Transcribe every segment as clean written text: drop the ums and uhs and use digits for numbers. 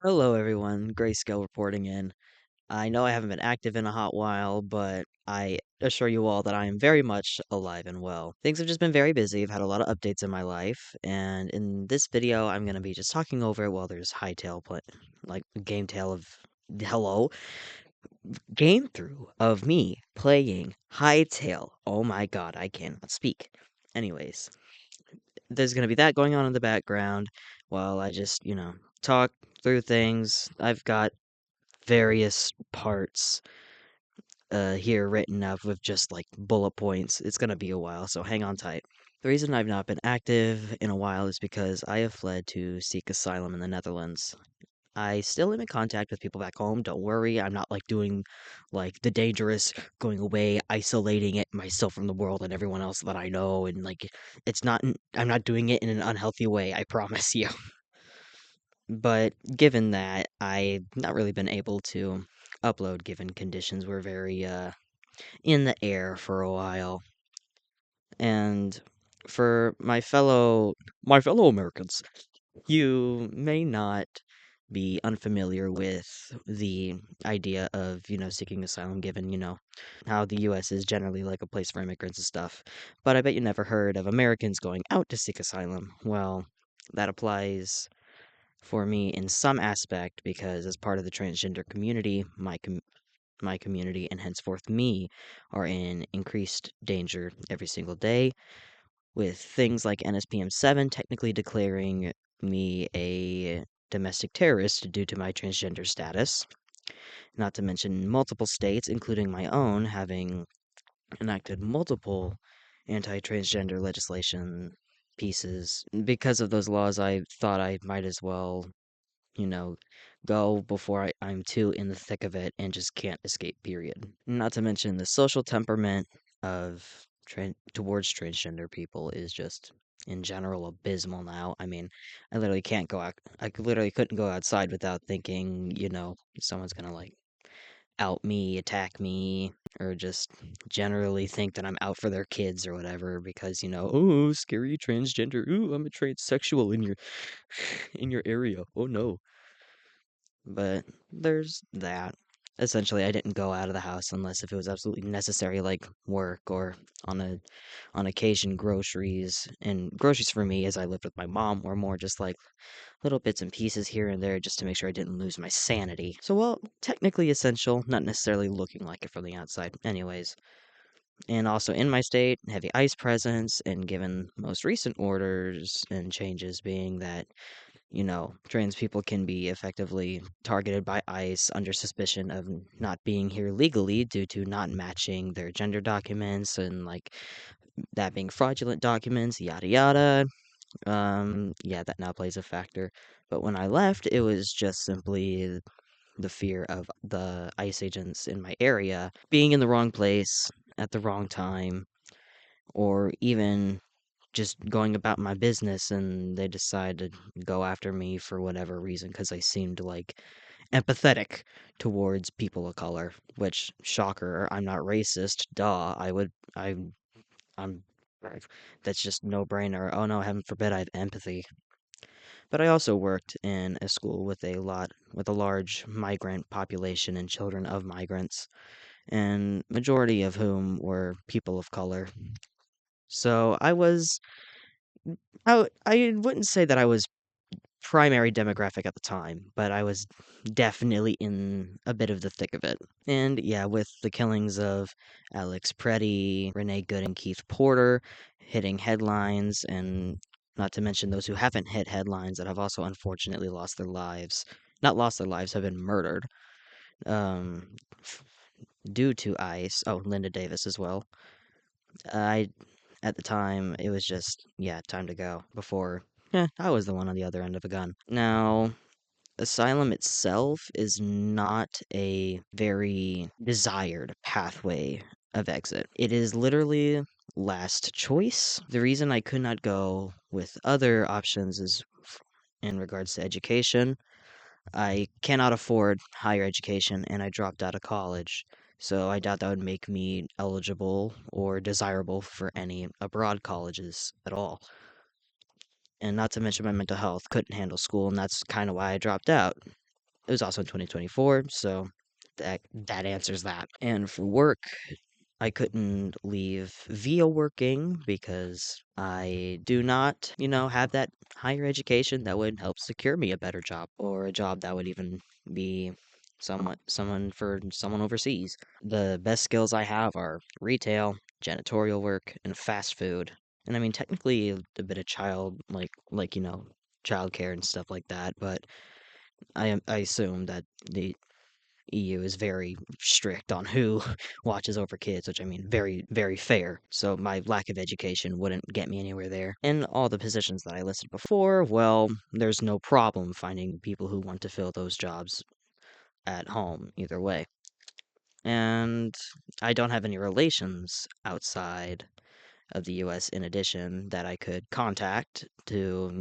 Hello, everyone. Grayscale reporting in. I know I haven't been active in a hot while, but I assure you all that I am very much alive and well. Things have just been very busy. I've had a lot of updates in my life, and in this video, I'm going to be just talking over it while there's hightail play, like game tail of hello, game through of me playing hightail. Oh my god, I cannot speak. Anyways, there's going to be that going on in the background while I just, talk through things. I've got various parts here written up with just like bullet points. It's gonna be a while, so hang on tight. The reason I've not been active in a while is because I have fled to seek asylum in the Netherlands. I still am in contact with people back home. Don't worry, I'm not like doing like the dangerous going away, isolating it myself from the world and everyone else that I know, and like I'm not doing it in an unhealthy way, I promise you. But given that, I've not really been able to upload given conditions were very in the air for a while. And for my fellow Americans, you may not be unfamiliar with the idea of, seeking asylum given, how the US is generally like a place for immigrants and stuff. But I bet you never heard of Americans going out to seek asylum. Well, that applies for me in some aspect because as part of the transgender community, my community and henceforth me are in increased danger every single day with things like NSPM 7 technically declaring me a domestic terrorist due to my transgender status, not to mention multiple states including my own having enacted multiple anti-transgender legislation pieces. Because of those laws, I thought I might as well you know, go before I'm too in the thick of it and just can't escape, period. Not to mention the social temperament of towards transgender people is just in general abysmal now. I mean, I literally can't go out. Literally couldn't go outside without thinking, someone's gonna like out me, attack me, or just generally think that I'm out for their kids or whatever because, oh, scary transgender. Ooh, I'm a transsexual in your in your area. Oh no. But there's that. Essentially, I didn't go out of the house unless if it was absolutely necessary, like work or on occasion groceries. And groceries for me, as I lived with my mom, were more just like little bits and pieces here and there, just to make sure I didn't lose my sanity. So, well, technically essential, not necessarily looking like it from the outside. Anyways, and also in my state, heavy ice presence, and given most recent orders and changes being that trans people can be effectively targeted by ICE under suspicion of not being here legally due to not matching their gender documents and like that being fraudulent documents, yada yada. Yeah, that now plays a factor. But when I left, it was just simply the fear of the ICE agents in my area being in the wrong place at the wrong time, or even just going about my business and they decided to go after me for whatever reason because I seemed like empathetic towards people of color, which shocker, I'm not racist. Duh, I'm that's just no brainer. Oh no, heaven forbid I have empathy. But I also worked in a school with a large migrant population and children of migrants, and majority of whom were people of color. So I wouldn't say that I was primary demographic at the time, but I was definitely in a bit of the thick of it. And yeah, with the killings of Alex Preddy, Renee Good, and Keith Porter hitting headlines, and not to mention those who haven't hit headlines that have also unfortunately lost their lives. Not lost their lives, have been murdered. F- due to ICE. Oh, Linda Davis as well. I at the time it was just yeah, time to go before I was the one on the other end of a gun. Now, asylum itself is not a very desired pathway of exit. It is literally last choice. The reason I could not go with other options is in regards to education. I cannot afford higher education and I dropped out of college. So I doubt that would make me eligible or desirable for any abroad colleges at all. And not to mention my mental health couldn't handle school, and that's kind of why I dropped out. it was also in 2024, so that answers that. And for work, I couldn't leave via working because I do not, have that higher education that would help secure me a better job or a job that would even be someone overseas. The best skills I have are retail, janitorial work, and fast food. And I mean technically a bit of childcare and stuff like that, but I assume that the EU is very strict on who watches over kids, which I mean, very, very fair. So my lack of education wouldn't get me anywhere there. And all the positions that I listed before, well, there's no problem finding people who want to fill those jobs at home either way. And I don't have any relations outside of the US in addition that I could contact to,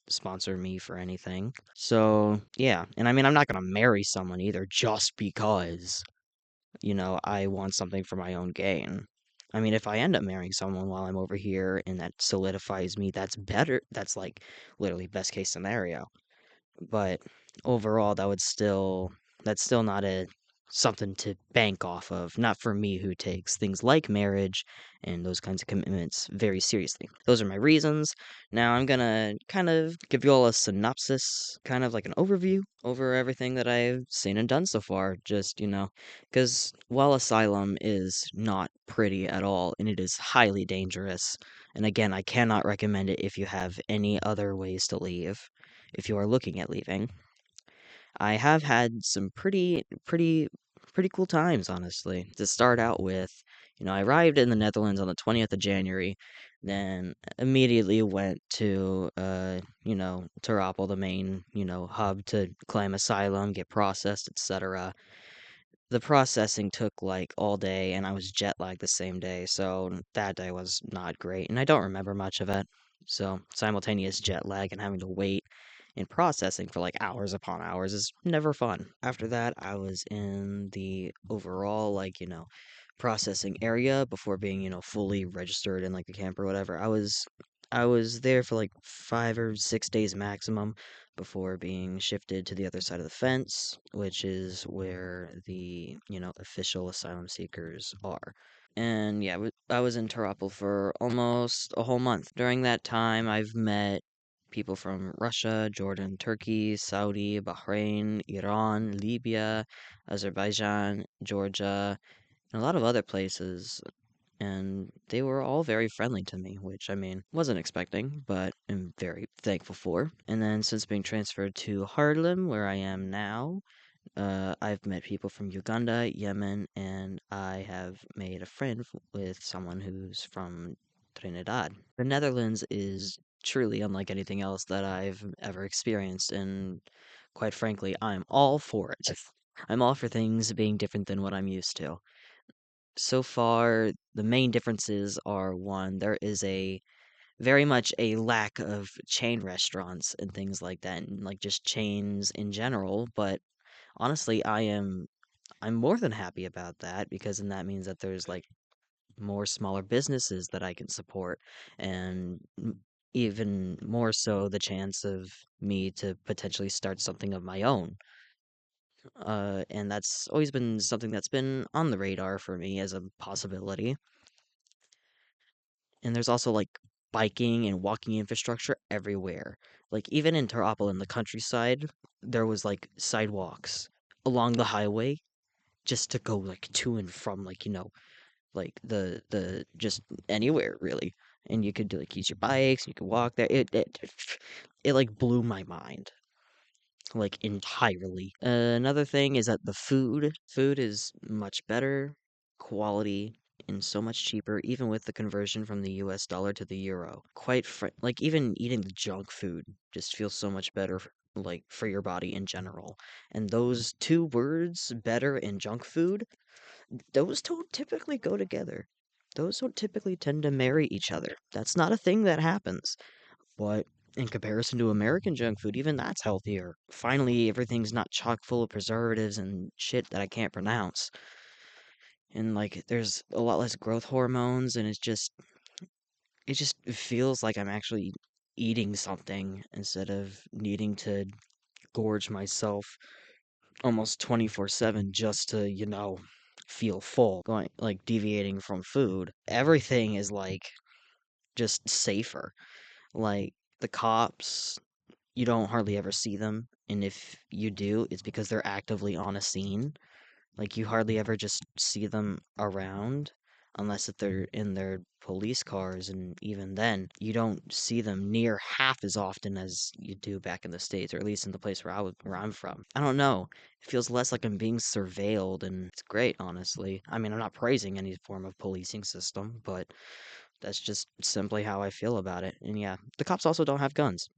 sponsor me for anything. So, yeah. And I mean, I'm not going to marry someone either just because, I want something for my own gain. I mean, if I end up marrying someone while I'm over here and that solidifies me, that's better. That's like literally best case scenario. But overall, that's still not a something to bank off of. Not for me who takes things like marriage and those kinds of commitments very seriously. Those are my reasons. Now I'm gonna kind of give you all a synopsis, kind of like an overview over everything that I've seen and done so far. Just, because while asylum is not pretty at all and it is highly dangerous, and again, I cannot recommend it if you have any other ways to leave if you are looking at leaving. I have had some pretty cool times, honestly. To start out with, I arrived in the Netherlands on the 20th of January, then immediately went to Ter Apel, the main, hub to claim asylum, get processed, etc. The processing took like all day and I was jet lagged the same day, so that day was not great and I don't remember much of it. So simultaneous jet lag and having to wait in processing for like hours upon hours is never fun. After that, I was in the overall processing area before being, fully registered in like the camp or whatever. I was there for like 5 or 6 days maximum before being shifted to the other side of the fence, which is where the, official asylum seekers are. And yeah, I was in Tarapal for almost a whole month. During that time, I've met people from Russia, Jordan, Turkey, Saudi, Bahrain, Iran, Libya, Azerbaijan, Georgia, and a lot of other places. And they were all very friendly to me, which I mean, wasn't expecting, but am very thankful for. And then since being transferred to Haarlem, where I am now, I've met people from Uganda, Yemen, and I have made a friend with someone who's from Trinidad. The Netherlands is truly unlike anything else that I've ever experienced, and quite frankly, I'm all for it. I'm all for things being different than what I'm used to. So far, the main differences are one, there is a very much a lack of chain restaurants and things like that, and like just chains in general, but honestly, I'm more than happy about that because then that means that there's like more smaller businesses that I can support and even more so the chance of me to potentially start something of my own. And that's always been something that's been on the radar for me as a possibility. And there's also like biking and walking infrastructure everywhere. Like even in Tarapal in the countryside, there was like sidewalks along the highway just to go like to and from like the just anywhere really. And you could like use your bikes, you could walk there. It like blew my mind like entirely. Another thing is that the food is much better quality and so much cheaper, even with the conversion from the US dollar to the euro. Like even eating the junk food just feels so much better like for your body in general. And those two words, better and junk food, those don't typically go together. Those don't typically tend to marry each other. That's not a thing that happens. But in comparison to American junk food, even that's healthier. Finally, everything's not chock full of preservatives and shit that I can't pronounce. And like there's a lot less growth hormones and it just feels like I'm actually eating something instead of needing to gorge myself almost 24/7 just to, feel full, going like deviating from food. Everything is like just safer. Like the cops, you don't hardly ever see them, and if you do, it's because they're actively on a scene. Like, you hardly ever just see them around unless if they're in their police cars, and even then, you don't see them near half as often as you do back in the States, or at least in the place where I'm from. I don't know. It feels less like I'm being surveilled, and it's great, honestly. I mean, I'm not praising any form of policing system, but that's just simply how I feel about it. And yeah, the cops also don't have guns.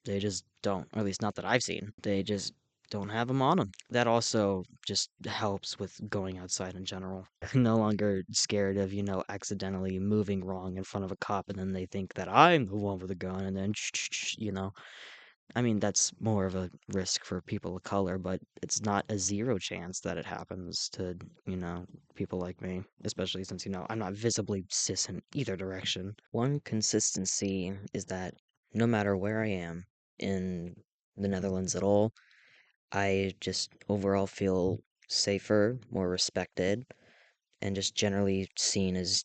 They just don't, or at least not that I've seen. They just don't have them on them. That also just helps with going outside in general. No longer scared of, accidentally moving wrong in front of a cop and then they think that I'm the one with a gun and then, I mean, that's more of a risk for people of color, but it's not a zero chance that it happens to, people like me, especially since, I'm not visibly cis in either direction. One consistency is that no matter where I am in the Netherlands at all, I just overall feel safer, more respected, and just generally seen as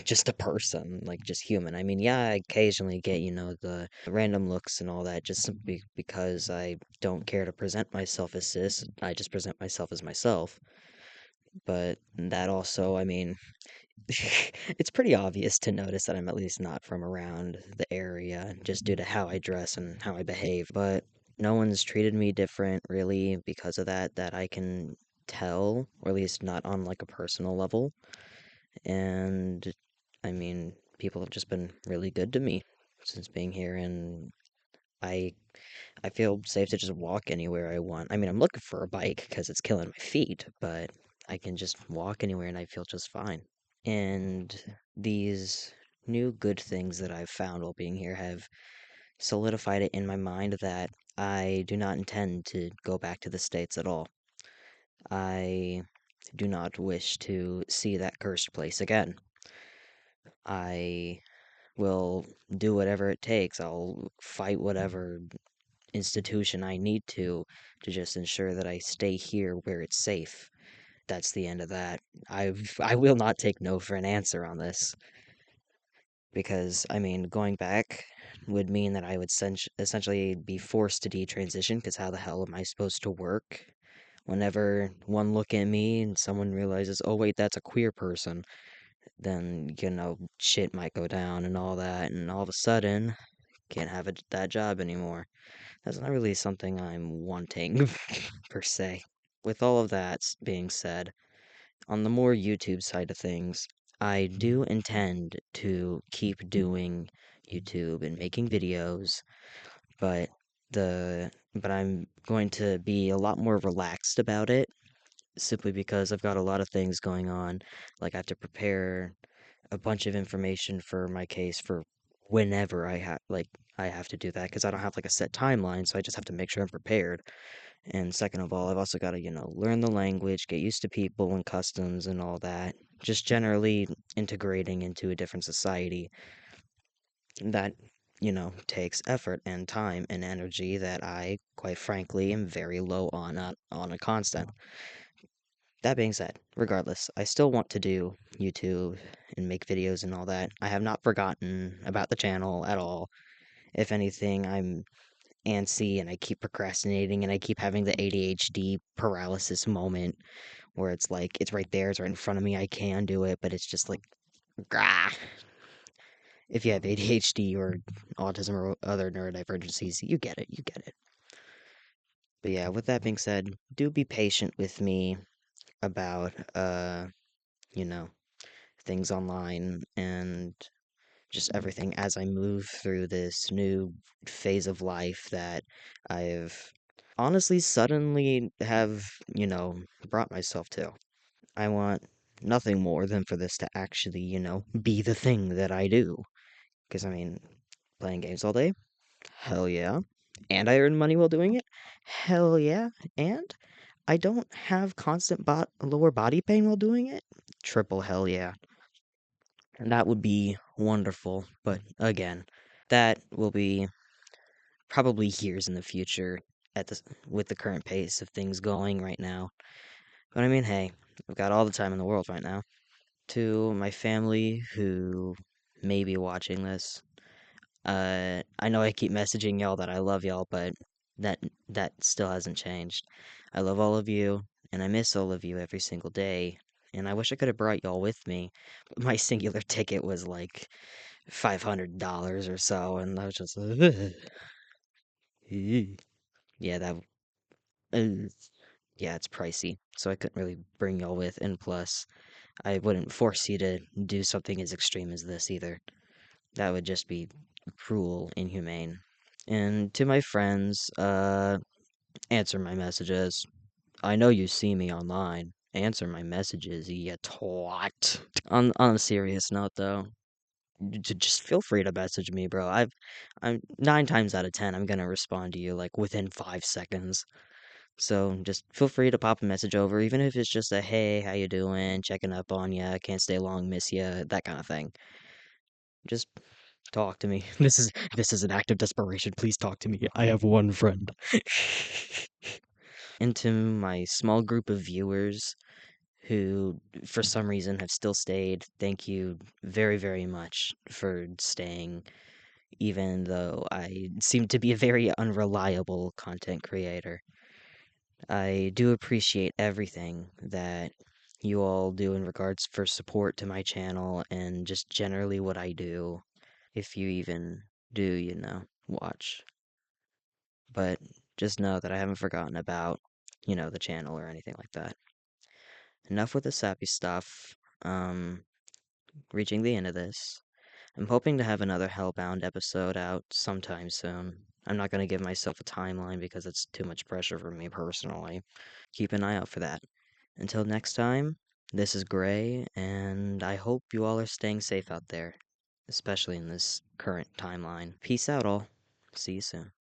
just a person, like just human. I mean, yeah, I occasionally get, the random looks and all that just simply because I don't care to present myself as cis. I just present myself as myself. But that also, I mean, it's pretty obvious to notice that I'm at least not from around the area just due to how I dress and how I behave. But no one's treated me different really because of that I can tell, or at least not on like a personal level. And I mean, people have just been really good to me since being here, and I I feel safe to just walk anywhere I want. I mean, I'm looking for a bike because it's killing my feet, but I can just walk anywhere and I feel just fine. And these new good things that I've found while being here have solidified it in my mind that I do not intend to go back to the States at all. I do not wish to see that cursed place again. I will do whatever it takes. I'll fight whatever institution I need to just ensure that I stay here where it's safe. That's the end of that. I will not take no for an answer on this because I mean going back would mean that I would essentially be forced to detransition because how the hell am I supposed to work? Whenever one look at me and someone realizes, oh wait, that's a queer person, then shit might go down and all that, and all of a sudden can't have that job anymore. That's not really something I'm wanting, per se. With all of that being said, on the more YouTube side of things, I do intend to keep doing YouTube and making videos, but but I'm going to be a lot more relaxed about it simply because I've got a lot of things going on. Like I have to prepare a bunch of information for my case for whenever I have to do that because I don't have like a set timeline, so I just have to make sure I'm prepared. And second of all, I've also got to, learn the language, get used to people and customs and all that. Just generally integrating into a different society that, takes effort and time and energy that I, quite frankly, am very low on a constant. That being said, regardless, I still want to do YouTube and make videos and all that. I have not forgotten about the channel at all. If anything, I'm antsy and I keep procrastinating and I keep having the ADHD paralysis moment where it's like it's right there, it's right in front of me, I can do it, but it's just like grah. If you have ADHD or autism or other neurodivergencies, you get it, you get it. But yeah, with that being said, do be patient with me about you know, things online and just everything as I move through this new phase of life that I've honestly suddenly have, brought myself to. I want nothing more than for this to actually, be the thing that I do. Because, I mean, playing games all day? Hell yeah. And I earn money while doing it? Hell yeah. And I don't have constant lower body pain while doing it? Triple hell yeah. And that would be wonderful. But again, that will be probably years in the future. at this with the current pace of things going right now. But I mean, hey, I've got all the time in the world right now. To my family who may be watching this, I know I keep messaging y'all that I love y'all, but that that still hasn't changed. I love all of you, and I miss all of you every single day. And I wish I could have brought y'all with me, but my singular ticket was like $500 or so, and I was just yeah, that uh, yeah, it's pricey, so I couldn't really bring y'all with. And plus, I wouldn't force you to do something as extreme as this either. That would just be cruel, inhumane. And to my friends, answer my messages. I know you see me online. Answer my messages, you twat. On a serious note, though, just feel free to message me, bro. I'm 9 times out of 10, I'm gonna respond to you like within 5 seconds. So just feel free to pop a message over, even if it's just a hey, how you doing, checking up on ya, can't stay long, miss ya, that kind of thing. Just talk to me. This is an act of desperation. Please talk to me. I have one friend. And to my small group of viewers who, for some reason, have still stayed, thank you very, very much for staying, even though I seem to be a very unreliable content creator. I do appreciate everything that you all do in regards for support to my channel and just generally what I do, if you even do, watch. But just know that I haven't forgotten about, the channel or anything like that. Enough with the sappy stuff. Um, Reaching the end of this. I'm hoping to have another Hellbound episode out sometime soon. I'm not going to give myself a timeline because it's too much pressure for me personally. Keep an eye out for that. Until next time, this is Gray, and I hope you all are staying safe out there, especially in this current timeline. Peace out, all. See you soon.